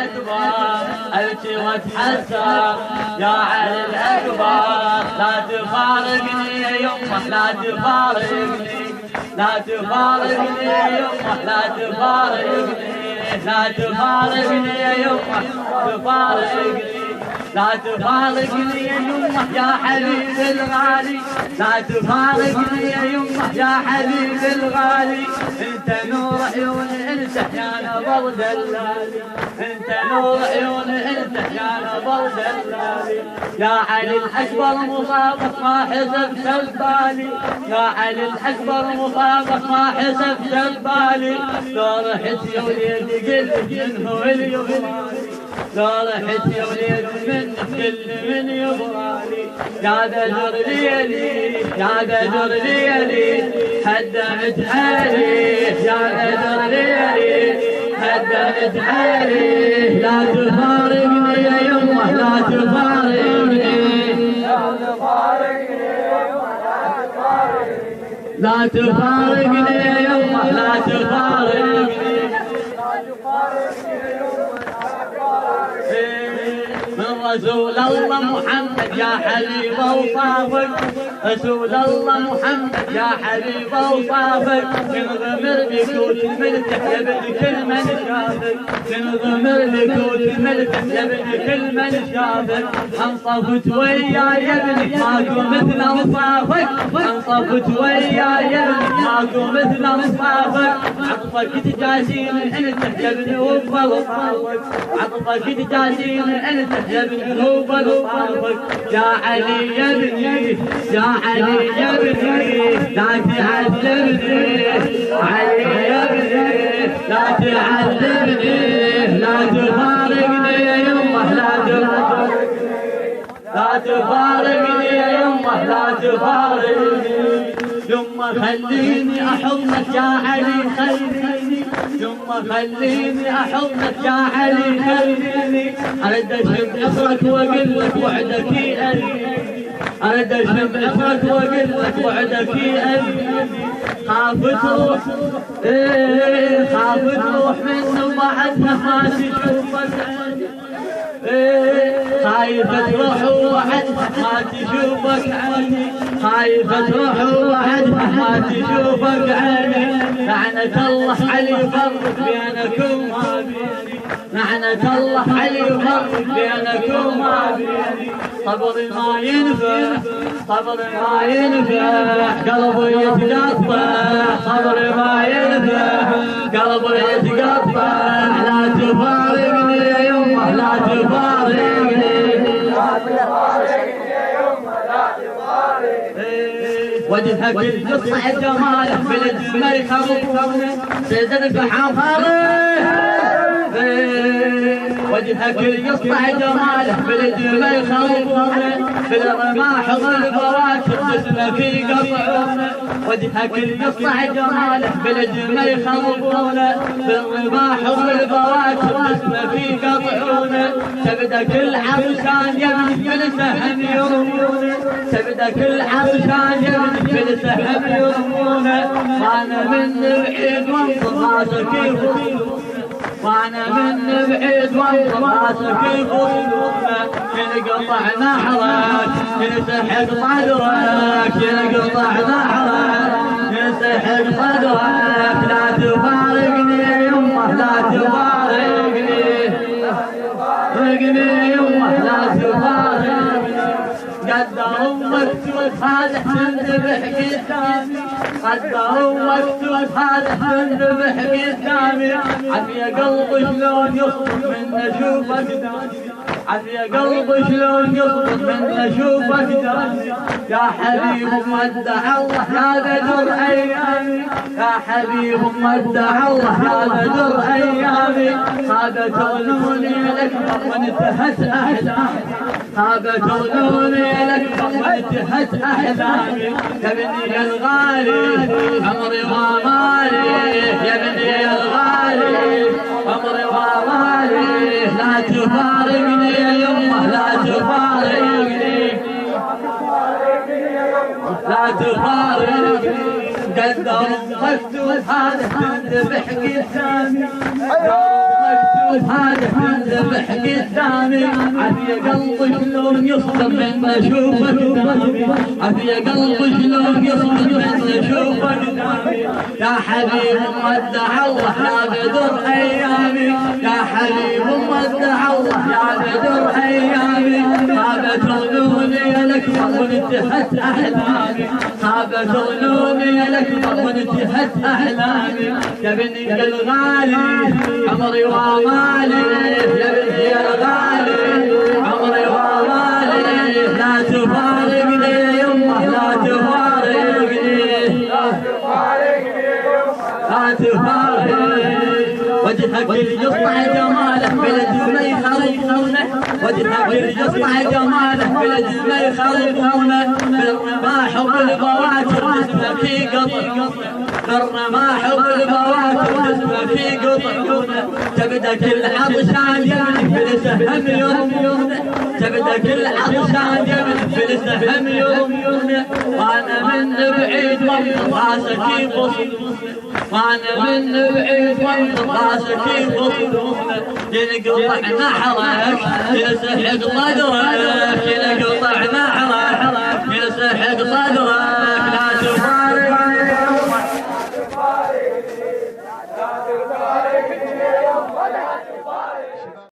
الأكبر أبكي وأتحسر يا علي الأكبر لا تفارقني يا يمه لا تفارقني لا تفارقني يا يمه لا تفارقني لا تفارقني يا يمه تفارقني لا تفارقني يا يمه يا حبيبي الغالي لا تفارقني يا يمه يا حبيبي الغالي انت نور عيوني انت يا نبض دلالي انت نور عيوني انت يا نبض دلالي يا علي الاكبر مصابك ما حسبت البالي يا علي الاكبر مصابك ما حسبت البالي لو رحت يا وليدي قلت من هو اللي يبغالي لو رحت يا وليدي من كل من يبغالي يا بدر ليلي يا بدر ليلي هدمت حالي يا بدر ليلي هدمت حالي لا تفارقني يا يمه لا تفارقني لا تفارقني يا يمه لا تفارقني من رسول الله محمد يا حبيب وصافك رسول الله محمد يا حبيب وصافك تنغمر بك وتملتح يا ابن كل من شافك تنغمر بك وتملتح يا ابن كل من شافك انصفت وياي يا ابني ماكو مثل انصافك انصفت وياي يا ابني ماكو مثل انصافك عطفك تجازيني انت يا ابني وبالصافك عطفك تجازيني انت يا ابني وبالصافك يا علي يا ابني يا علي يا ابني لا تعذبني علي يا ابني لا تعذبني لا تفارقني يا يمه لا تفارقني لا تفارقني يا يمه لا تفارقني يمه خليني احضنك يا علي خليني يمه خليني احضنك يا علي خليني ارد اشم عطرك واقول لك وعدك يأذيني ارد اشم عطرك واقول لك وعدك يأذيني خاف تروح خاف تروح منه بعدها ما تشوفك خايفة تروح وحدها ما تشوفك عيني خايفة تروح وحدها ما تشوفك عيني لعنة الله علي يفرق بينك وما بيني لعنة الله علي يفرق بينك وما بيني صبري ما ينفع صبري ما ينفع قلبي يتقطع صبري ما ينفع قلبي يتقطع لا تفارقني يا يمه لا تفارقني وجهك القصة جماله بلد ما يخربونه سيدنا بحفره وجهك القصة جماله بلد ما يخربونه بالرماح والبواكب جسمك يقطعونه وجهك القصة جماله بلد ما يخربونه بالرماح والبواكب جسمك يقطعونه تبدك العطشان يا ابني بالسهم يرمونه تبدك العطشان يا ابني بالسهم يرمونه وانا من بعيد وانظر راسك يفوتونه وانا من بعيد وانظر راسك يفوتونه ينقطع نحرك ينسحق صدرك ينقطع نحرك ينسحق صدرك لا تفارقني يا يمه لا تفارقني يا يمه لا تفارقني قدروا مكتوب هذا تنذبح قدامي قدروا مكتوب هذا تنذبح قدامي عفيا قلبي شلون يصرف من اشوفك دامي عفيا قلبي شلون يصرف من اشوفك دامي يا حبيب مدح الله يا بدر ايامي يا حبيب مدح الله يا بدر ايامي خابت عيوني الاكبر وانتهت احلامي خابت عيوني الاكبر وانتهت احلامي يا بني الغالي عمري ومالي يا بني الغالي عمري ومالي لا تفارقني يا يمه لا تفارقني لا تفارقني قدروا مكتوب هذا تنذبح قدامي مكتوب هذا ذبح قدامي عافية قلبي شلون يصدم من اشوفه قدامي عافية قلبي شلون يصدم من اشوفه قدامي يا حبيب مودع الله يا بدر ايامي يا حبيب مودع الله يا بدر ايامي خابت ظنوني الاكبر وانتهت احلامي خابت ظنوني الاكبر وانتهت احلامي يا بني الغالي عمري ومالي يا بني الغالي عمري ومالي لا تفارقني يمه لا تفارقني لا تفارقني وجهك يصنع جماله بلد ما يخلقونه وجهك يصنع جماله بلد ما يخلقونه بالرماح وبالبواتر جسمك قطع بالرماح وبالبواتر جسمك قطع تبدا كل عطشان يمنك بالسهم يوم تبدا كل عطشان يمنك بالسهم يوم وانا من بعيد وانت راسك يبص وانا من بعيد وانت راسك يبص ينقطع نحرك يسحق صدرك ينقطع نحرك